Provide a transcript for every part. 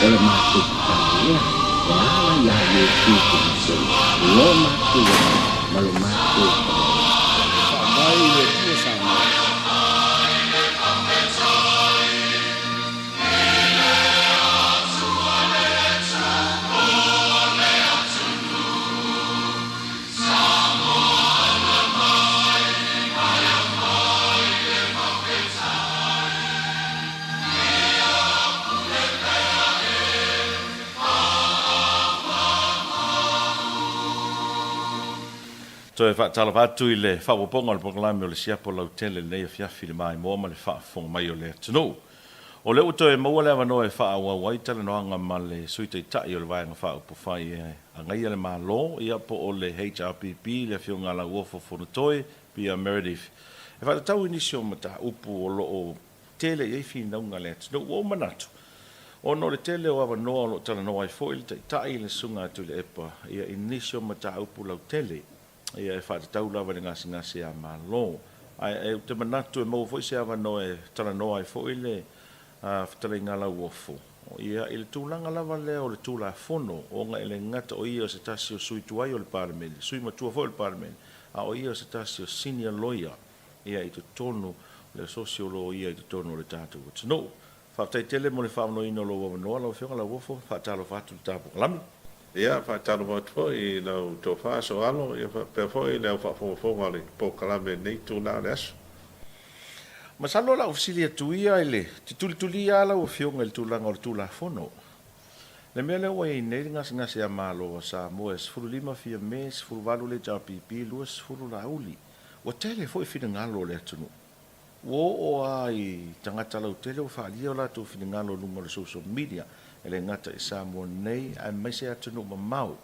le mātou tāia, e ala ia e tūkumisau, lo mātou ma lo mātou Whamai e tua sama. Toe fa tala fatu i le fa ponga le proklame o le sia po lau tele nei fia fili mai mo ma le fa fong mai o le tunu. O le uto e maua le avano e fa awa wai tale no anga ma le suita i tai o le vai nga fa upo fai e a ngai le malo ia po o le HRPP le fio ngala uofo fono toi pia Meredith. E fa tau inisio mata upu o lo o tele e fi naunga le tunu o manatu. O no le tele o avano o lo tala no ai fo il tai le sunga tu le epa ia inisio mata upu lau tele. Ia e whaata tau lawa ni ngasi a malo. Ai te manatu e mau fo se awa no e tala no ai fo ile whatara i ngā lau ofo. Ia i le tūlanga lawa lea o le tūla fono o ngā ele ngata o ia o se tasi o sui tuai o le parlemeni, sui matua fo le parlemeni, a o ia o se tasi o senior lawyer, ia i te tonu le sosiolo ia i te tonu o le tātou o tino. Whaatai tele mo le whaamno ino lo wawanoa lau whionga lau ofo, whaatalo whaatu le tāpu kalami. Ia whaatalo watu fo i lau tō whaaso alo, ia pēr fo i lau whaafonga le pō kalame nei tūna le aso. Masalo la ofisilia tuia ile, te tuli ala o fionga le tūlanga o le tūla fono. Le mea leo e nei ngasi a malo sa moes, furu lima fia mes, furu walu le JPP, luas furu la uli. O tele fo i fina ngalo le atunu. O ai tangata lau tele o whaalia o la tu fina ngalo numa le social media, ele ngata i Samoa nei, ai mai se atunu ma mau.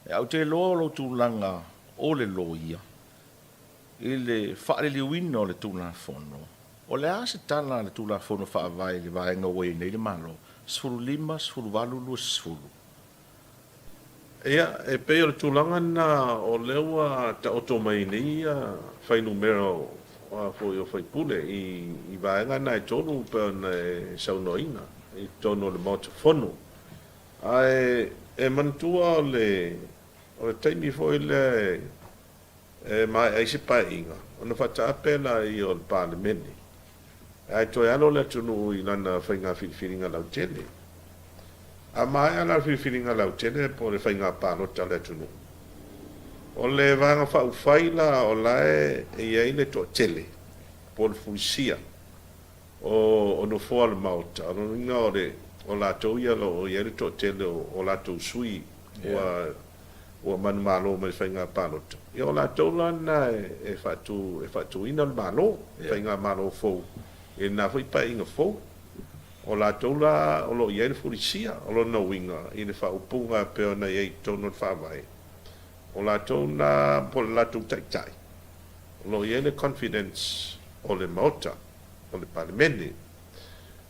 E au te loa lo tūlanga o le loia, ile whaare liuina o le tūlanga fono. O le ase tala le tūlanga fono whaavai le vaenga wei nei le malo, sfuru lima, sfuru walu, lua sfuru. Ia, e peo le tūlanga na o lewa ta oto mai nei whai numero fo i o whai pule i vaenga na e tonu peo na e saunoina. I tono le moto fono. Ai e mantua o le taimi foi le mai ai se painga. Ona fata apela i o le parlemeni. Ai toi alo le tunu i lana whainga whiwhiringa lau tele. A mai ala whiwhiringa lau tele po le whainga pālota le tunu. O le vanga whau whaila o lae e iei le to tele. Po le fuisia. O no fo al mauta no ngore o la to ia lo o ia to tele o la to sui o man malo me fenga palot io la to la na e fatu ina al malo fenga malo fo e na foi pa inga fo o la to la o lo ia polizia o lo no winga in fa upunga pe na ia to no fa vai o la to na po la to tai lo ia confidence o le mauta o le parlemeni,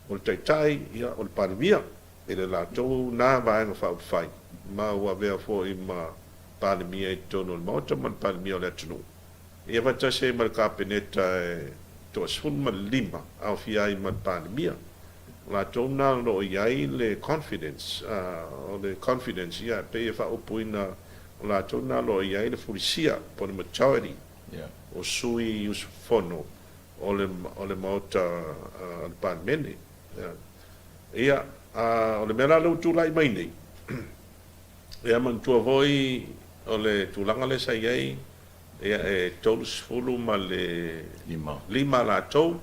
o le taitai, ia o le parlemia, e le lātou nā vaenga whaupwhai. Ma ua vea fo i ma parlemia i tono le mauta, ma le parlemia o le atunu. Ia vata se ma le kāpeneta e to asun ma le lima, au fia i ma le parlemia. Lātou nā lo iai le confidence, o le confidence, ia pe e whaupuina, o lātou nā lo iai le fulisia, po le majority, o sui usufono, o le mauta al parlemeni. Ia, o le mera lau tūlai mai nei. Ia mantua voi o le tūlanga le sa iei, ia e tolus fulu ma le lima la tau,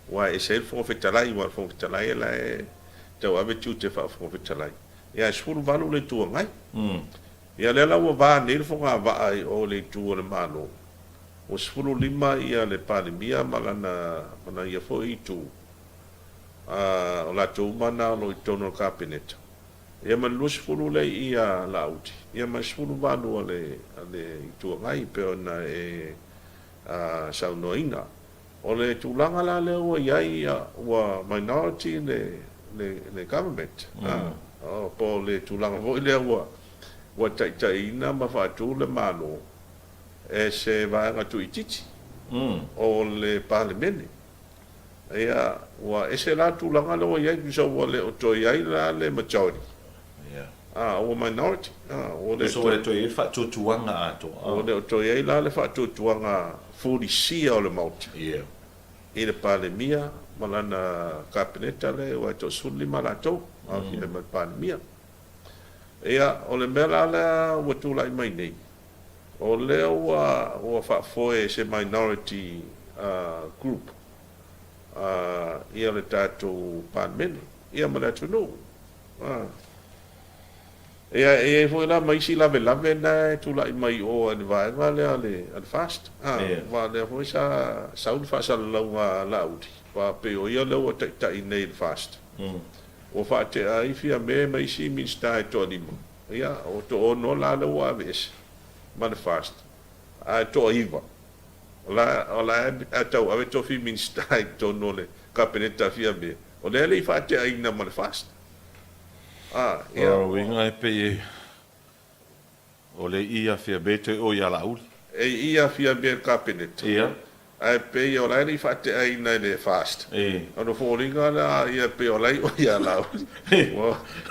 wa e se whongwhitalai, wa whongwhitalai e la e tau ave tiu te whongwhitalai. Ia e sfulu valu le tua ngai. Ia le lau a vā nei le whonga vaai o le tua le mano. O sfulu lima ia le palimia mana ia fo i tu o la tu mana lo i tono kabineta ia man lu sfulu le ia lauti ia man sfulu vanu ale i tu ngai pe ona e saunoina o le tulanga la le o ia wa minority le government o po le tulanga vo le wa tai na ma fa tu le mano e se vai nga tu ititi o le parlemeni Ia, wa ese la tūlanga lo ia ki so wa le o toi ai la le majority. Yeah. O minority. O le So le toi fa tu tuanga ato. o le o toi ai la le fa tuanga 40 o le mauti. Yeah. I le pale mia, malana kapineta le wa to suli malato, a fi le pale mia. Ia, o le mela la wa tūlai mai nei. O le wa fa foe se minority group. Ia le tātou pāmene, ia mana tunu. Ia foi la mai si lave na tula mai o ane vaenga le ale fast. Va le foi sa saul fa sa launga lauti. Va pe o ia lau ta nei fast. O fa te ai fia me mai si min stai to limo. Ia o to o no la le wa ves. Man fast. To iva. Ola atau ave to fi min stai to no le kapineta fia me. O le fa te ai na man fast. Ia winga e pe o le ia fia bete o ia laul. Ia fia be kapineta. Ia. Ai pe o le fa te ai na le fast. Ano foringa la ia pe o le o ia laul.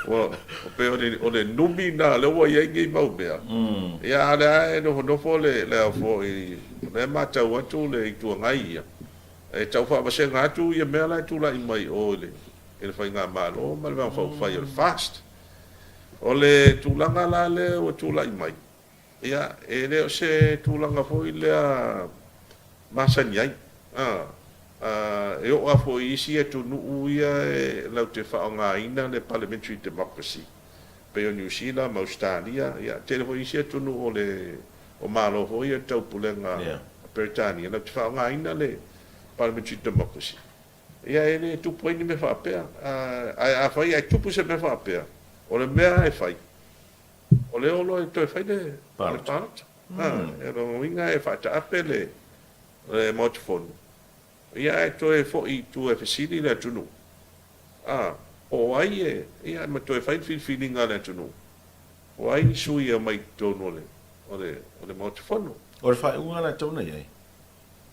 O pe o le numi na le o ia ngi mau bea. Ia ala no fo le fo i le mata o tu le tu ngai ia. E tau fa base ngatu ia me la tu la mai o le. Ele fai ngā malo, ma le wangwhau fai el fast. O le tūlanga la le o tūla i mai. Ia, e leo se tūlanga fo i lea masani ai. E o a fo i isi e tu nuu ia e lau te whao ngā ina le parliamentary democracy. Pe o New Zealand, Australia, ia, te fo i isi e tu nuu o le o malo fo i e tau pulenga Britania. Lau te whao ngā ina le parliamentary democracy. Ia ele tupu ai ni me whapea. A whai ai tupu se me whapea. O le mea e whai. O le olo e toi whai le palata. E rongo inga e whata ape le motifonu. Ia e toi fo i tu e whesini le tunu. O ai e, ia ma toi whai whiwhininga le tunu. O ai ni sui a mai tono o le motifonu. O le whai unga la tauna iai.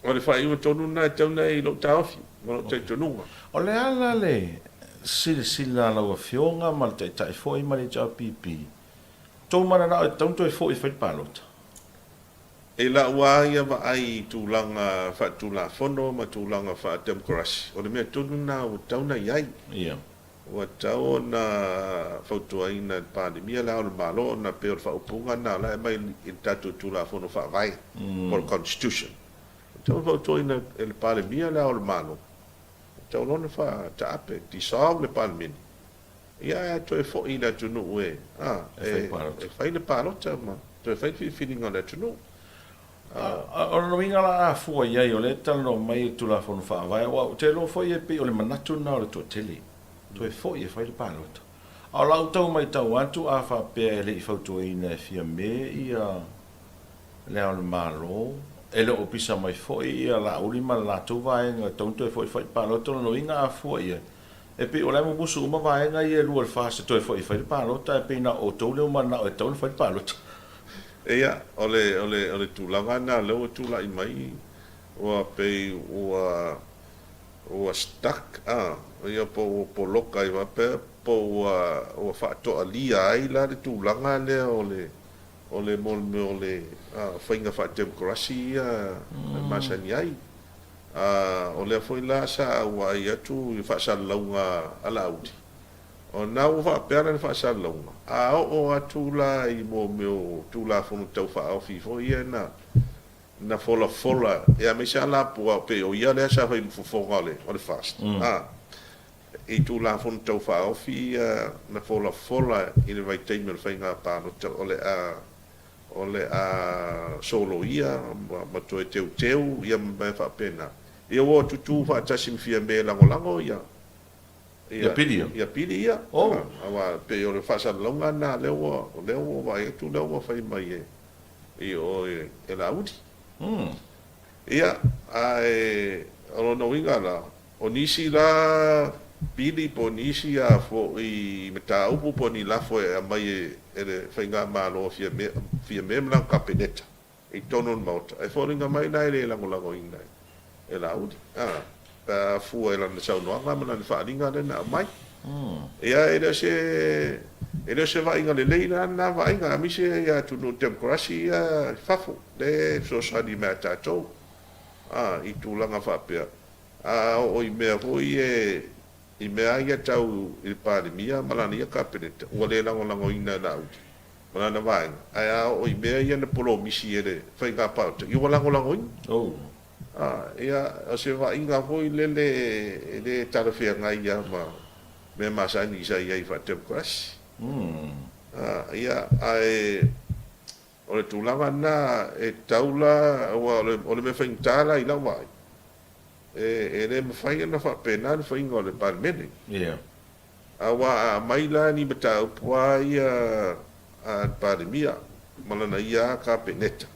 O le whai unga tonu na tauna i lo tawhi. Mo te tonunga. O le ala le sila lau a fionga ma le tai foi ma le jau pipi. Tau mana na o taunto e foi whai palota. E la ua ia wa ai tūlanga wha tūla whono ma tūlanga wha democracy. O le mea tonu na o tauna iai. Ia. Ua tau na whautua ina pandemia la o le malo na peo le whaupunga na la e mai i tatu tūla whono wha vai. O le constitution. Tau whautua ina le pandemia la o le malo. Tau lona wha ta ape, dissolve le parliament. Ia e toi fo ina tunu ue. E whai le palota ma. Toi whai whiwhininga le tunu. O no inga la a fua iai o le talo mai tu la whanu wha vai. Wa te lo fo i e pi o le manatu na o le tō tele. Toi fo i e whai le palota. Au lau tau mai tau atu a wha pēr le i whautua ina e fia me i a le au le malo. E le opisa mai foi ia la ulima la tu vai nga tonto e foi pa lo to no inga a foi e pe o le mo busu ma vai nga ia lu al fase to e foi pa lo ta pe na o to le ma na o to foi pa lo ia ole tu langa na le o tu la i mai o pe o stuck ia po loka i va pe po o fa to alia ai la de tu langa le o le whainga wha democracy masani ai. O le foi la sa ua i atu i wha sa launga ala auti. O na o wha pēra ni wha sa launga. O atu la i mo meo tu la whunu tau wha au fifo ia na fola. Ia me sa la pua pe o ia lea sa whai mfufonga o le fast. I tu la whunu tau wha au fi na fola i le vai teimel whainga pāno o le o le solo ia ma to teu ia me fa pena ia o tu fa tasi fia me lango ia pili ia awa pe o le fa sa longa na le o vai tu le o fa mai e o e la uti ia ai o no winga la o nisi la pili po nisi a fo i meta upu po ni la fo e mai ele whainga malo fia me mlang kapineta i tonon mauta e whoringa mai nai le lango ingai e la udi pa fu ela na sau no ngam na fa linga na mai ia ele se va inga le leina na va inga mi se ia tu no democracy ia fafu le so sa di mata to I tu langa fa pe o I me ho I mea ia tau I pandemia malana ia kapeneta ua le lango ina na uti malana vaenga ai o I mea ia na polo misi ele fai ka pauta I ua lango ina ia o se va inga hoi le tarafea ngai ia me masani sa ia I fa democracy ia ai o le tulaga na taula ua o le me faigitala I lau ai e le mafai ana faapena le faiga o le palemene aua mai la ni mataupu ai a palemia ma lana ia kapeneta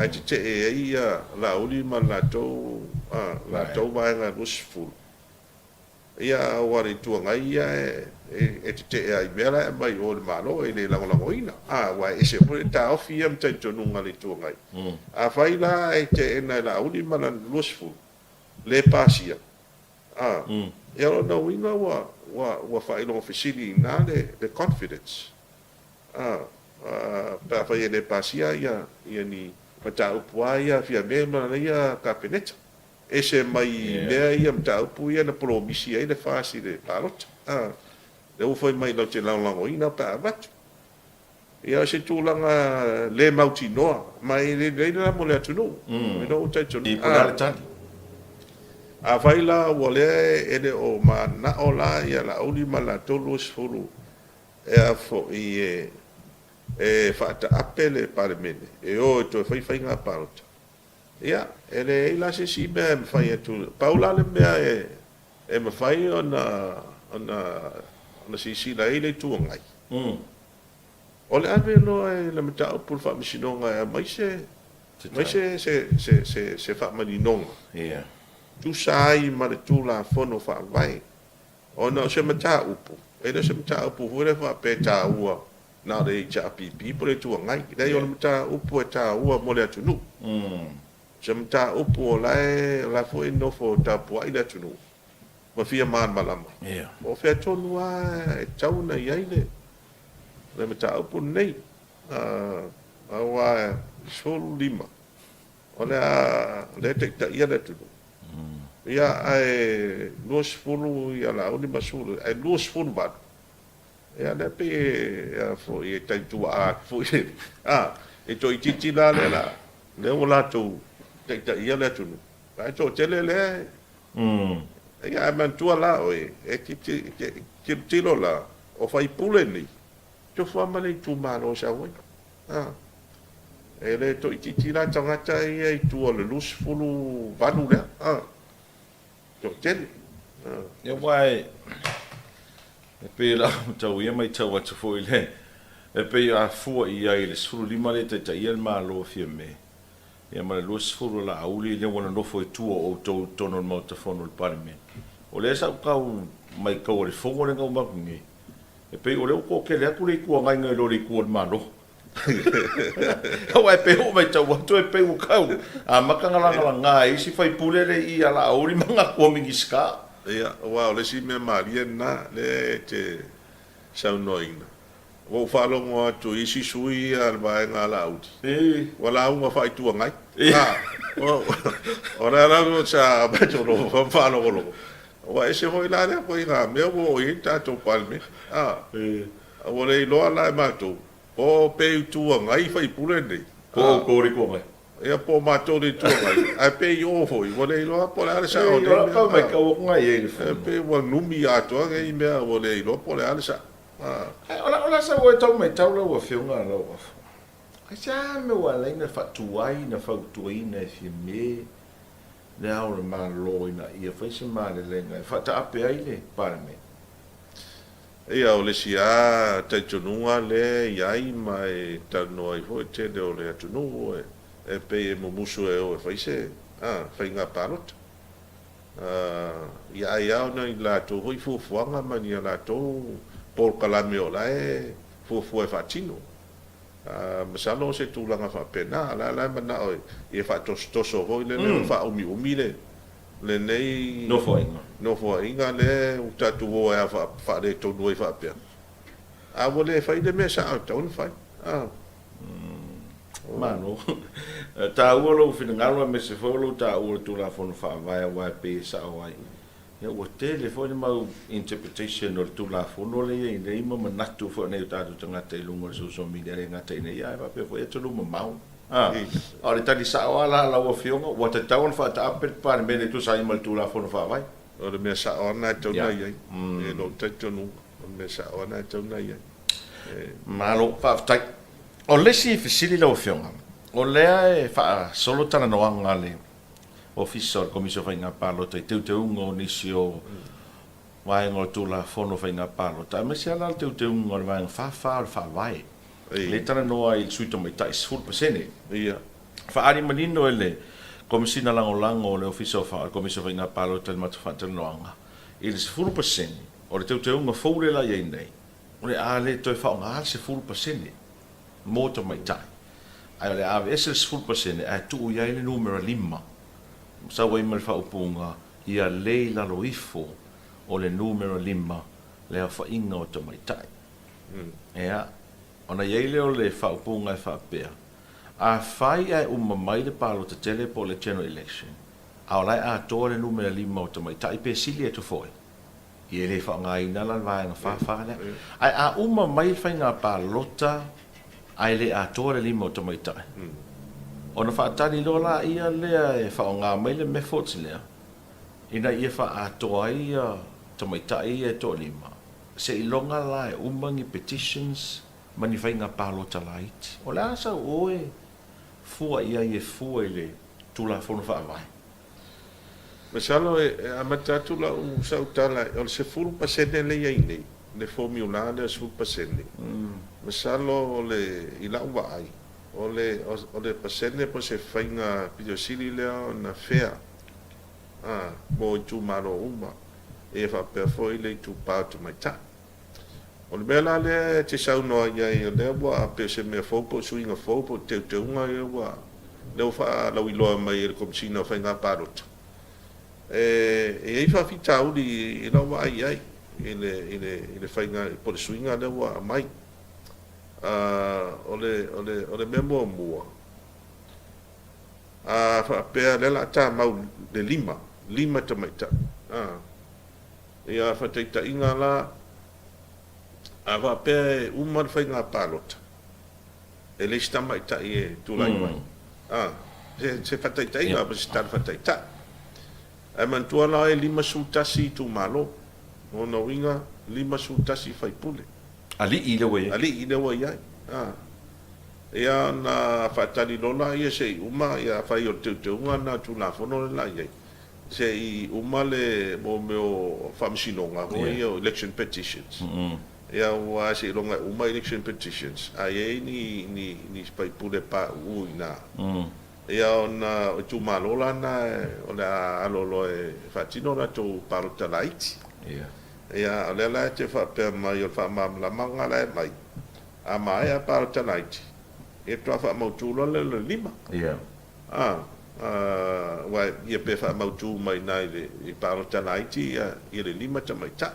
ai tetee ai ia lauli ma latou vaega lusifulu ia ua le tuagai ia e tetee ai mea la mai o le malo e le lagolagoina ua ese mo le taofi ia mataitonuga le tuagai afai la e teena e lauli ma lana lusifulu le pasia ia lona uiga ua faailogo fesili ina le confidence pe afai e le pasia ia ni mataupu ai ia fia mea ma lana ia kapeneta e se mai mea ia mataupu ia na polomisi ai le fasi le palota le ufai mai lau te laulagoina pe avatu ia se tulaga le mautinoa mai le la mo le atunuu I lo taitonu afai la ua lea ele o mana'o la ia lauli ma latou luasifulu ea fo'i e fa'ata'ape le palemene e o e toe faifaiga palota ia e leai la sesi mea e mafai atu paula le mea e mafai ona sisila ai le tuagai o le ave loa e le mataupu le fa'amasinoga mai se fa'amaninoga tusa ai ma le tulafono fa'avae ona o se mataupu e le se mataupu foi le fa'ape tāua na le ta'apipi po le tuagai lei o le mataupu e tāua mo le atunuu se mataupu o lae la foi nofo tapua'i le atunuu ma fia malama o fea tonu a e tauna I ai le mataupu nei aua solu lima o le taʻitaʻia le atunuu ia ae luasifulu ia launi masulu ae luasifulu vanu ia lea pe ia fo'i e taitua'a fo'i e toʻititi la lea ua latou taʻitaʻia le atunuu ae toʻatele lea ia e mantua la oe e kilotilo la o faipule nei tofa ma le itumālo sauai e le toʻititi la tagata ia I tua le luasifulu vanu lea toʻatele ia uae e pei la tau ia mai tau atu fo'i le e pei afua I ai le 15 le taʻitaʻia le mālo fia me ia ma le 2 la auli le ua nofo e tua o outou tono le mautafono le palemene o le saʻukau mai kau o le fogo le gaumakugi e pei o le uko ke le aku le ikuagaiga I lo le ikua le malo aua e pei o mai tau atu e pei ukau a makagalagalaga e isi faipule le I ala auli magakua migisika ia ua o le si mea malia na le te saunoina ua fa'alogo atu isi sui a le vaega ala auti ua lauga fa'aituagai o le alago sa matolo fa'alogologo ua ese hoi la lea foi ga mea ua o I tatou palme ua le iloa la e matou o pei tuagai faipule nei ko le kuagai ia po matou le tuagai ae pei o foi ua le iloa po le ale sa o kau mai kau ngai e le e pe ua numi atoaga I mea ua le iloa po le ale sa ola sa ua tau mai tau lau a whiunga lau a ai sa me ua leina whatuai na whautuaina e fia me le au le malo ina ia whaise maa le lenga e whata ape ai le parame ia o le sia taitonunga le iai mai tano ai foi te le o le atunu e pe e mumusu e o e whaise whainga parota ia ia ona I latou hoi fuafuaga mani a latou Paul Kalame o lae fuafua e whaatino masalo se tulaga faapena la manao e whaatosotoso hoi le whaaumiumi le le nei No foinga. no fo inga le u tatu o e fa le to no fa pe a vole fai de me sa to fai ah Mano. Ta ua lo fina ngalo me se folo ta ua tu la fono fa vai wa pe sa wai. Ya o telefone mau interpretation o tu la fono le i nei mo manatu fo nei ta tu tanga te lungo social media le ngata nei ya va pe fo e tu mo mau. Ah. Ora ta di sa wala la o fionga o ta taun fa ta pe pa me ne tu sa i mal tu la fono fa vai. o le me sa ona to na ye e no te to no me sa ona to na ye Malo fa tai. O le si fisili la o fionga. O lea e fa solo tana no anga le official komisio fa inga palo te te ungo nisi o vai ngo tu la fono fa inga palo ta me sia la te ungo vai fa vai le tana no ai suito mai tai sul pesene ia fa ari manino ele komisina lango le official fa komisio fa inga palo te mat fa te no anga il sul pesene o le te ungo fo le la ye nei o le ale to fa nga se sul pesene moto mai tai ai le ave ese sul pesene ai tu ia le numero 5 sa wai mal fa upunga ia leila lo ifo o le numero 5 le fa inga o to mai tai ea ona ia le o le fa upunga fa pe a fai ai mai le palo te tele po le general election a lai a to le numero 5 o to mai tai pe sili e to foi ia le fa ngai na la vai na fa le ai a mai fa nga palota ai le a to le 5 o to mai tai ona fa tani lola ia lea e fa nga mai le me foti lea ina ia fa atoa ia to mai tai e to lima se ilonga la e umangi petitions mani fa nga palo talait o la sa oe fua ia e fua le tula fono fa vai me sa lo e amata tu la u sa utala o se fulu pasene le ye nei le formula le su pasene me sa lo le ila wa ai o le pasene po se fainga pido sili leo na fea mo tu maro uma e fa pe foi le tu pa tu mai ta o le bela le te sau no ia le wa pe se me fo po swinga fo po te unga e wa le fa la wi lo mai le komsina fainga parot e fa fita u di no wa ai ele fainga po swinga le wa mai ole memo mua fa pe le la ta mau le lima te mai ta ia fa te ta inga la va pe umar fa inga palot ele sta mai ta e tu lai mai se fa te ta inga pa sta fa te ta e man tu la e lima su tasi tu malo ono inga lima su tasi fai pule ali ile we ia ia na fatali lola ia se uma ia fai o te unga na tu la fono la ia se uma le mo meo famsinonga ho ia election petitions ia wa se longa uma election petitions ai ni spai pule pa uina ia na tu malola na ola alolo e fatino na tu parotalaiti ia le te fa pe mai o fa mam la manga la mai a mai a parotalaiti e to fa mo tu lo le lima wa ia pe fa mo tu mai nai le i parotalaiti ia le lima te mai ta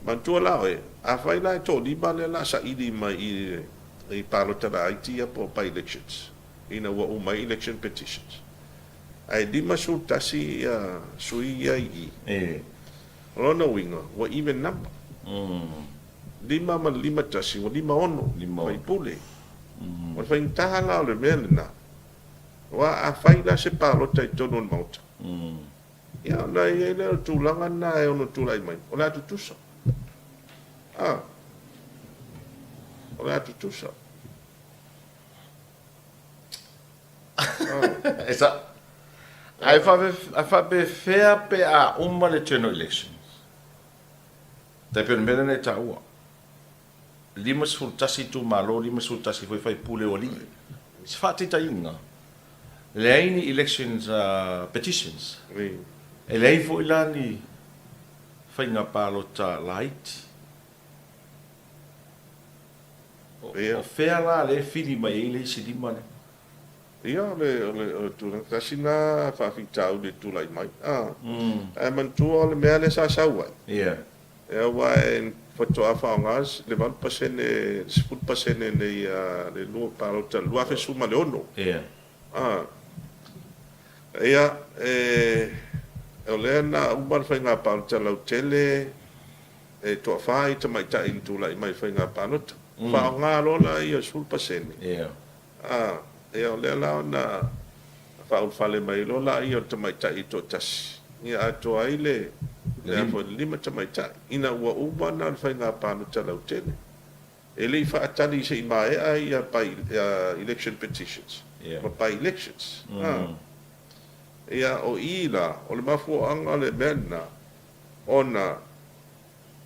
man tu la e a fai la to di ba le la sa idi mai i parotalaiti a po pa elections ina wa mai election petitions ai di masulta si sui ai Rona winga, wa even number. Lima tasi, wa lima ono, mai pule. Wa whain tahala o le mea na. Wa a whaila se pālota i tono mauta. Ia, na i leo tūlanga na e ono tūlai mai. O le atu tusa. O le atu tusa. Esa. Ai fa be fair pe a le general election. Te per mena ne taua. Lima sultasi tu malo, lima sultasi foi fai pule o li. Se fati ta inga. Le aini elections petitions. E lei foi la ni fai nga palo ta light. O fair la le fili mai ele si di mane. ia le tulang tasina whawhitau le tulai mai. E mantua le mea le sasau ai. Ia. E wai whatoa whaongas, le 1%, 10% le lua parota, lua whesuma le ono. Ia. Ia, o lea na umar whainga parota lau tele, e toa whai ta mai ta in tulai mai whainga parota. Whaonga rola ia 10%. Ia. E o lea lao na whaunwhale mai lola ia ta mai ta i to tasi. Ia atoa ai le fo lima ta mai ta. Ina ua uba na whainga parota lau tele. E lei whaatani se i mai ia by election petitions. Ma by elections. Ia o ila, o le mafu anga le mena, ona,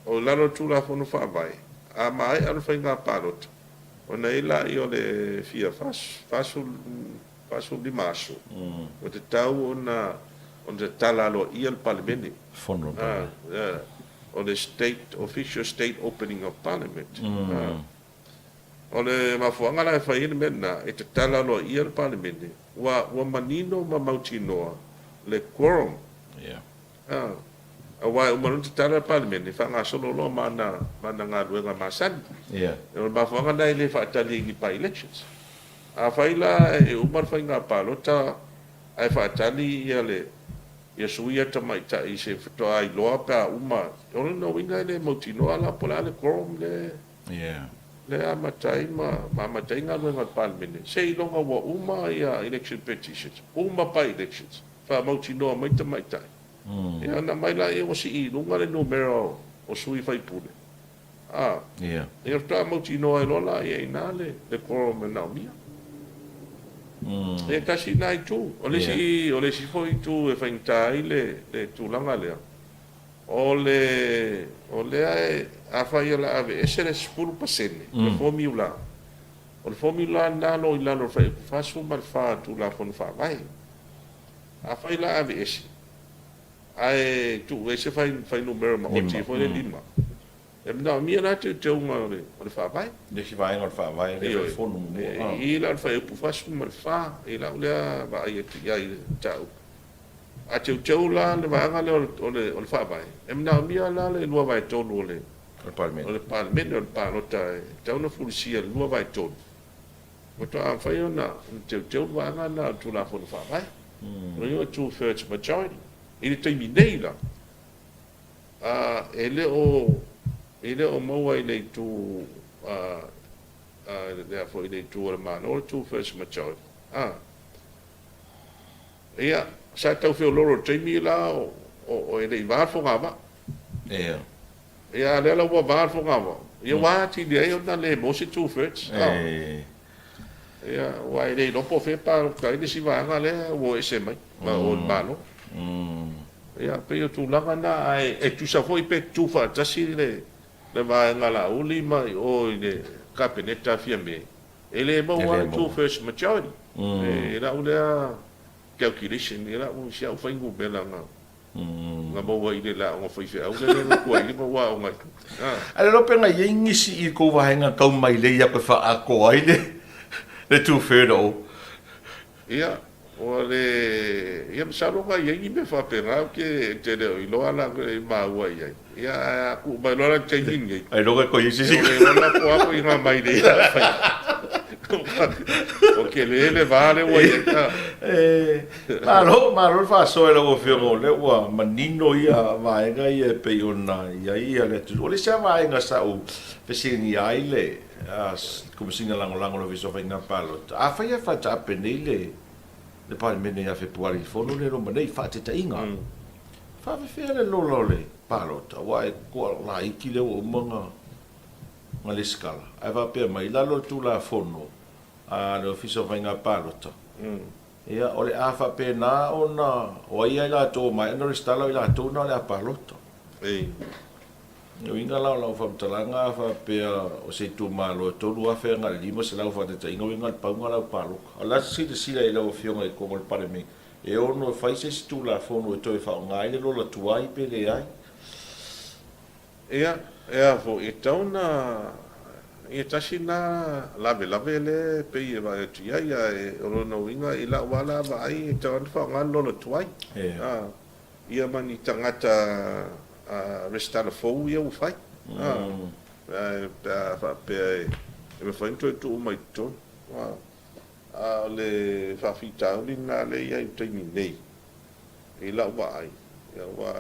o lalo tula fono whaavai, a mai anu whainga parota. Ona ila i o le fia fasu limasu. O te tau ona te talalo i al parliamenti. Fono. O le official state opening of parliament. O le mafuanga la whaine mena, e te talalo i al parliamenti. Wa manino ma mautinoa le quorum. A wai umarun te tala parliamenti, whanga solo lo mana ngā ruenga masan. E o mafuanga nai le whaatali i pa elections. A whaila e umar whainga palota, ai whaatali ia le ia suia ta mai ta i se whatoa ai loa pa uma. E ono no winga le mautinoa la pola le quorum le amatai matai ngā ruenga parliamenti. Se i longa wa uma ia election petitions. Uma pa elections. Wha mautinoa mai ta mai tai. E ana mai la e o si i lunga le numero o sui whai pune. E o ta mautinoa e lola e ina le quorum e nao mia. E kasi nai tu. O le si foi tu e whaintai le tūlanga lea. O le ai a whai ala ave ese le 10%. Le formula. O le formula nalo i lalo whai fasu mal wha tu la fon wha vai. A whai la ave ese. Ai tu ese whai numero ma o ti foi le lima. E mna mia na te unga o le wha vai. Le si vai ngor wha vai le fono. I la whai upu fasu mal wha. I la ulea va ai e ai tau. A teu la le vaanga le o le whaavai. E mna mia la le lua vai tonu o le parliamenti o le palota e tau na fulisia le lua vai tonu. O to a whai o na teu vaanga na tu la fonu whaavai. No yo 2/3 majority. I le teimi nei la. E le o maua i le tu le afo i le tu o le mana o le 2/3 majority. Ia sa tau feo loro teimi la o e le iwaa fonga wa. Ia le la ua waa fonga wa. Ia waa ti le o na le mosi 2/3. Ia wa e le lopo fe pa ka i le si waanga le o e se mai. Ma o malo. Ia pe o tu langa na e tu sa foi pe tu fa tasi le waanga la uli mai o i le kabineta fia me. E le mo wa 2/3 majority. E la ulea calculation ni la un sia fa ingu bela nga mo wa ile la ngo fa fe au le ko ile mo wa nga ale lo penga yengi si I ko wa henga kau mai le ya pe fa a ko ai le tu fedo ia o le ia sa lo nga yengi me fa penga ke te le lo ala ma wa ia ku ba lo la changing ai lo ko yisi si lo la ko ko nga mai le porque le vale guayeta malo fa so lo fio le wa manino ia vai ga ia pe ona ia le tu ole sa vai ga sa u pesini ai le come singa lango lo viso fa na palo a fa ia fa ta penile le parliamenti ia fe puari fono le ro manei fa te inga fa fe le lo le palo ta wa ko la iki le o manga ngale skala ai va pe mai la lo tu la fono le ofiso vainga palota. Ia ole afa pena ona o ia la to mai no stala la to na la palota. Yo inga la fa talanga fa pe o se tu malo to lu afa nga limo se la fa te inga inga pa nga la palo. Ala si la ila o fionga e ko pare me. E ono fa se tu la fono e to fa nga ile lo la tu ai pe le ai. Ia fo e tauna ia tasi na lave le pe ia va tu ia o no inga i la wala va ai te on fa ngalo lo tuai ia mani tangata restana fo ia u fai fa pe e fa into tu mai to le fa fita ni na le ia te ni nei i la wa ai ia wa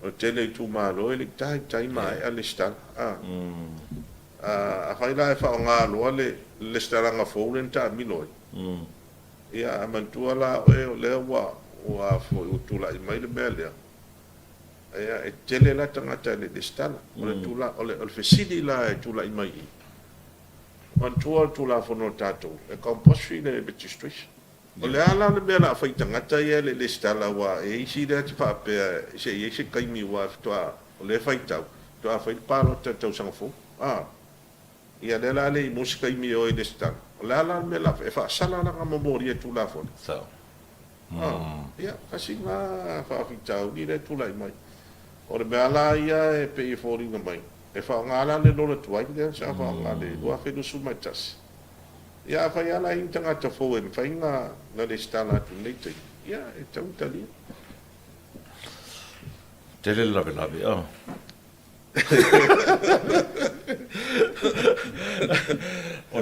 o tele tu malo ele tai mai ale sta a fai la fa nga lo le sta nga fo len ta mi loi ia amantua la o le wa fo tu la mai le bele ia e tele la tangata le sta o le tu la o le fesidi la tu la mai mantua tu la fo no tato e compostri le registration o le ala le bela fai tangata ia le sta la wa e isi le fa pe se kai mi wa o le fai tau to a fai palo tau sang fo ia le la le musika i mi o le sta o le ala me la fa sala la nga memoria tu la fo so ia kasi nga fa fi tau ni le tu la mai o le bela ia e pe i fo ringa mai e fa nga ala le no le tuai le sa fa nga le wa fe no su mai tas ia fa ia la in tanga ta fo en fa nga na le sta la tu nei te ia e tau tali tele la o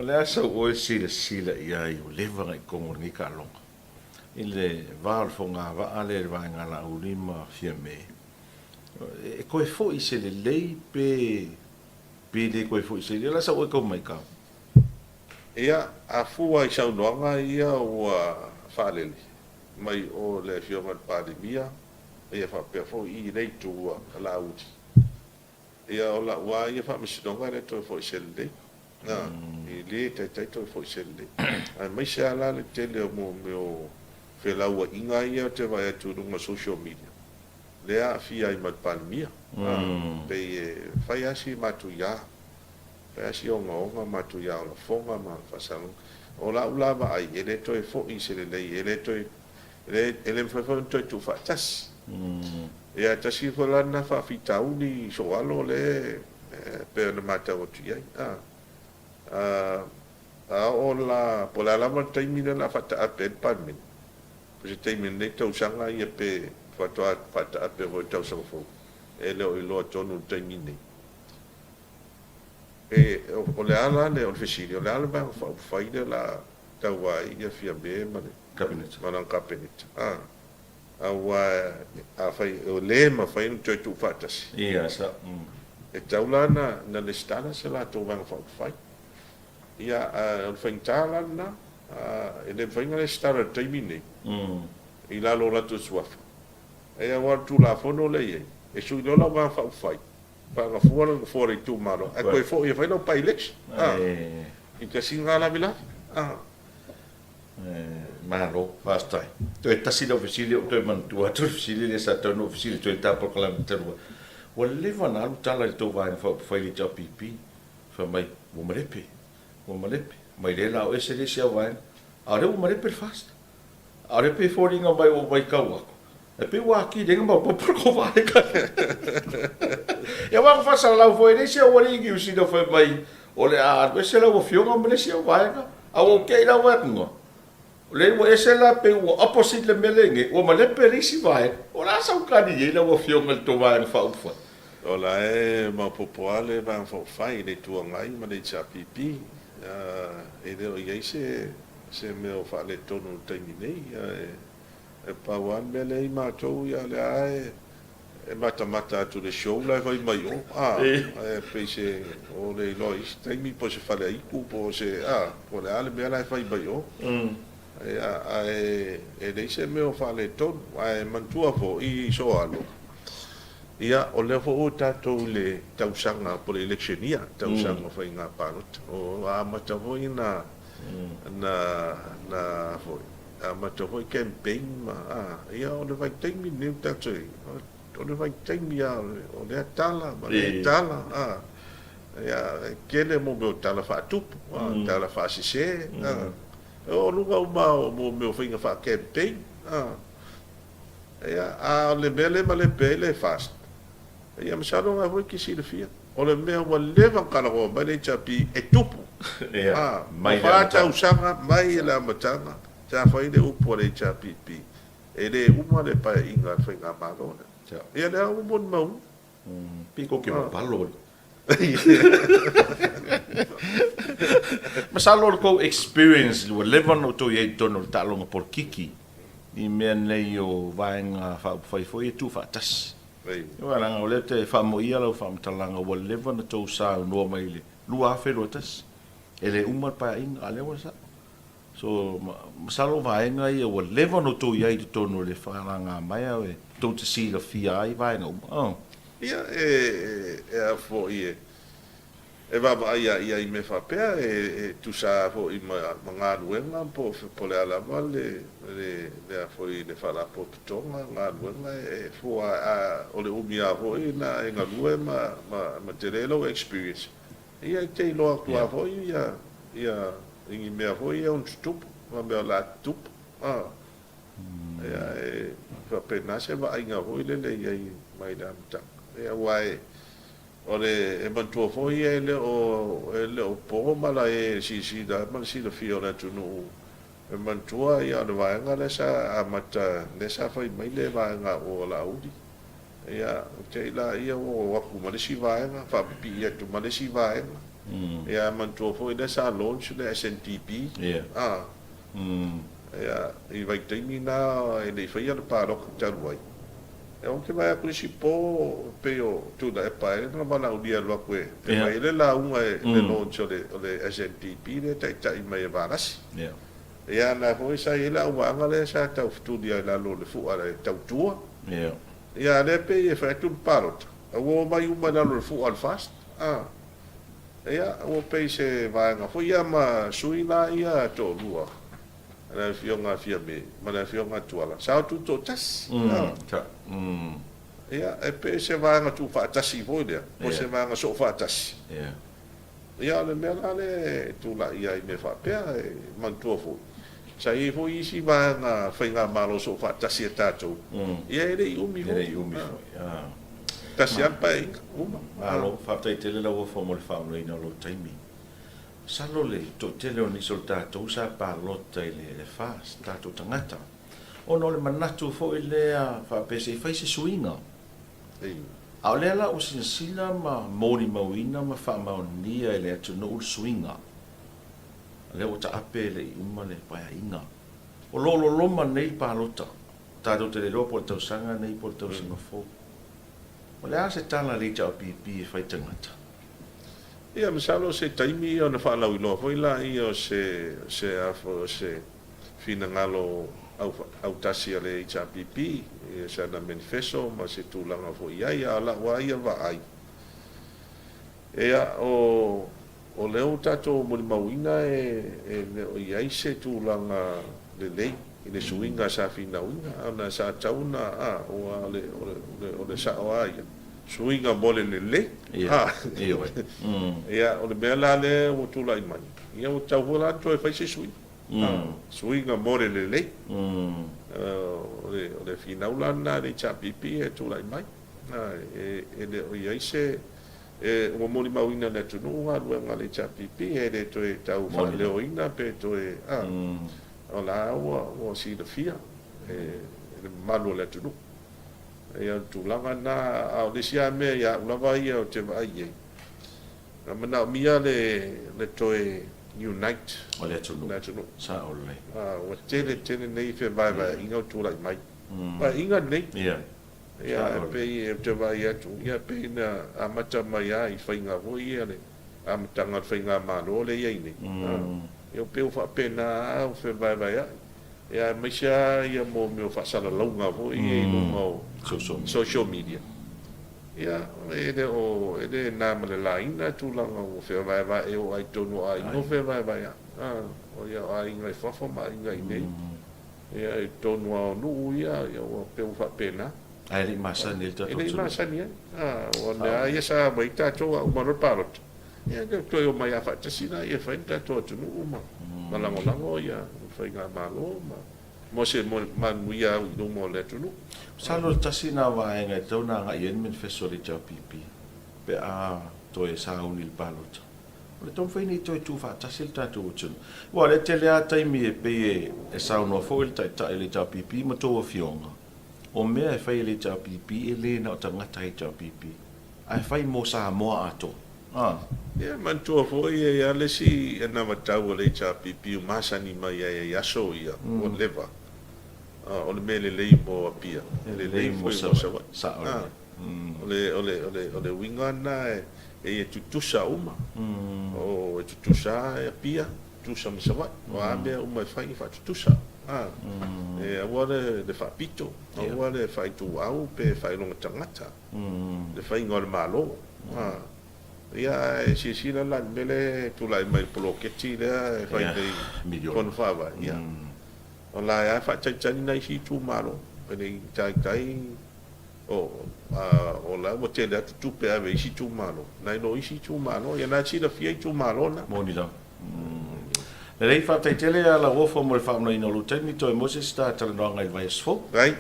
le asa o sila ia i o leva ngai kongo ni ka longa i le val fonga va ale va ngala ulima fia me e koe fo i se le lei pe le koe fo i se le la sa o ko mai ka ia a fua i sau noanga ia o whaleli mai o le fioma pandemia ia fa pe fo i nei tu la uti ia o la wa ia fa misidonga le to fo i se le i le tai to fo i se le ai mai se ala le tele mo meu fe la wa inga ia te vai tu no social media le a fia i mat pandemia pe fai asi matu ya pe asi o nga matu ya o fonga ma fa sang o la ula ba ai ele to fo i se le ele to ele fa to fa tas ia tasi fo lana fa fitauni so alo le pe na mata o tu ai o la po la lama taimina la fata ape palmin se taimina ne tau sanga ia pe fata ape o tau sanga fo e le o ilo tonu taimina e o le ala le o fesili o le ala ba fa ide la tau ai ia fia be ma cabinet mana cabinet a fai o le ma fai un tu fatas ia sa e taulana na le stana se la to van fai ia o fai talana e le fai le stana taimini i la lo la tu suafa e a war tu la fono le e su lo la van fai pa ga fuori tu malo e poi fo ia fai no pai lex i te singa la vila malo fastai to e tasi lo fisili o to man tu atu fisili le sa to no fisili to ta por kala terwa o le vana lu tala to va fa fa li cha pipi fa mai o malepe mai le la o ese le sia va are o malepe fast are pe foringa mai o mai kawa e pe wa ki de ngam po por ko va ka e va fa sa la foi le sia o ri ki usi do fa mai o le a ese la o fionga me le sia va ka a o ke la wa ngo le mo ese la pe o opposite le melenge o ma le perisi vai o la sa ka di le o fio ngal to vai fa ufa o la e ma popolare va fa fai le tu ngai ma le cha pipi e le o yese se me o fa le tonu terminei e pa wan mele ma to ya le ai e mata tu le show la vai mai o e pe se o le lois tem mi po se fa le iku po se o le ale me la vai mai o e le se me o fa le ton ai mantua fo i so alo ia o le fo o tato le tausanga po le electionia tausanga fa inga parot o a mata fo ina na fo a mata fo campaign ma ia o le vai temi ne tato o le vai temi o le tala ma le tala ia kele mo me tala fa tupu tala fa se o luga uma mo me finga fa campaign ia a le bele ma le bele fast ia me salo nga voi ki si le fia o le mea ua leva kalagoa mai le tapi e tupu mai le fa amatanga. tausaga mai e le amataga sa fai le upu o le tapipi e le uma le paeʻiga le faiga malo ia lea ua moni mau Piko ke mapalo. Masalo ko experience lo level no to ye tono talonga por kiki. Ni men nei o vaenga fa fai foi tu fa tas. Yo ala nga ole te fa mo ia lo fa mtalanga o level no to sa no mai le. Lu a fe lo tas. Ele uma pa in ale wa sa. So masalo vaenga ia o level no to ye tono le fa nga mai e to te si la fia ai vaenga. Oh. Ia a fo ia e va ia i me fa pea e tu sa fo i ma luenga po le ala vale le a fo i le fala po tonga nga luenga e fo a o le umia fo i na nga lue ma te relo experience ia te lo tu a fo ia ingi me fo ia un stup ma me la tup ia e fa pena se va inga fo i le ia mai da mta e wai ole e mantua foi ele o po mala e si da man si da fiora tu no e mantua ia de vai nga lesa amata lesa foi mai le vai nga o la udi ia te la ia o ku ma si vai nga fa pi ia tu ma si vai ia mantua foi lesa launch le SNTP ia i vai te mina e le foi ia pa ro ta ruai e o ke vai ku si po pe o tu da e pa e na bala udia lo ku e mai le la un e le launch le SNTP le tai tai mai varas ia na foi sa ila wa ngale sa ta studio la lo le fu ala ta tua ia le pe e fa tu parot o mai u mana lo fu al fast ia o pe se va nga foi ia ma suina ia to lua ana fionga fia me mana fionga tuala sa tu to tas ia e pe se va nga tu fa tasi foi le o se va nga so fa tasi ia le mela le tu la ia me fa pe man tu fo sa i fo i si va nga fa nga malo so fa tasi ta tu ia ele umi tasi al pai uma malo fa te tele lo fo mo le fa mo ina lo taimi salo le to tele oni soltato usa pa lotta le fa stato tangata o no le manatu fo ile fa pese fa se suinga a le la o sinsila ma mori mauina ma fa maunia ele atu no suinga le o ta apele uma le pa inga o lo ma nei pa lotta ta do tele lo por to sanga nei por to singa fo o le a se tala le ta pi fa tangata ia masalo se taimi o na fa lau no foi la io se afo se fina ngalo au tasi ale HPP e sa na manifesto ma se tu langa foi ia la wa ia va ai ia o leo tato mo mauina e o ia se tu langa le le suinga sa fina una na sa tauna o le sa o ia suinga mole le ia o le mela le o tu la imani ia o tau vola to e fai se suinga mole le o le finaula na le chapipi e tu la imani e le o ia se e o moli mauina le tu no a luenga le chapipi e le to e tau fa le oina pe to e o la o si de fia e le malu le tu no ia tu langa na au de sia me ia lava ia o te vai ia na mana mia le toe unite o le tu no sa o le o tele nei fe vai inga tu lai mai pa inga nei ia pe te vai ia tu ia pe na amata mai ai fainga vo ia le amatanga fainga malo le ia ni eu pe fa pena o fe vai ia mesia ia mo me fa sala longa vo ia no social media ia ele na male ina tu langa o fe vai e o ai tonu ai no fe vai o ia ai ngai fa ma ngai nei ia tonu o nu ia o pe fa pena ai le masa ni to ele masa ni o na ia sa vai ta to o maro parot ia to o mai fa tsina ia fa ta to nu uma malango ia fa nga malo mo se man muia no mo le tu no salo tasina va en tona nga yen min fesori cha pipi pe a toi sauni le palota o le tom fai ni toi tu fa tasil ta tu tun wa le tele a taimi e pe e sauno fo il ta le ta pipi mo to fionga o me e fai le ta pipi e le na tanga tai ta pipi ai fai mo sa mo ato ia mantua foi ia le si na matau le cha pipi masani mai ia so ia o leva o le mele le mo apia le mo sa ole winga na e tutusa uma o tutusa e pia tutusa msawa wa be uma fai fa tutusa e awale le fa pito awale fa tu au pe fa longa tangata le fa ngol malo ia si la mele tu la mai poloketi le fa dei kon fa va ia ola ia fa chani nai si tu malo pe tai o la mo te le tu pe ave si tu malo nai no si tu malo ia na si la fia tu malo na mo ni la le rei fa te tele ala wofo mo le fa no lu teni to mo se sta tele no ngai vai sfo rai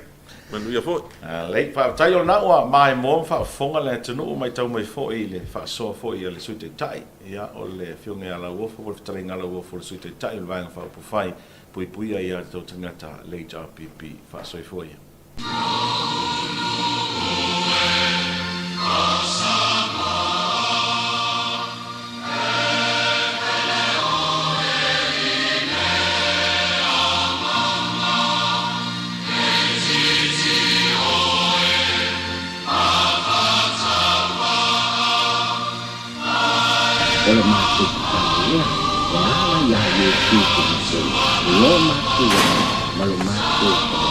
manu ia fo le fa tai o na wa mai mo fa fonga le tenu mai tau mai fo ile fa so fo ile su te tai ia o le fionge ala wofo mo tele ngala wofo su te tai le vai fa pu fai pui ia to tangata le JPP fa so fo ia Oleh masuk kalian, ya Yesus Kristus, lo masuk, malu masuk.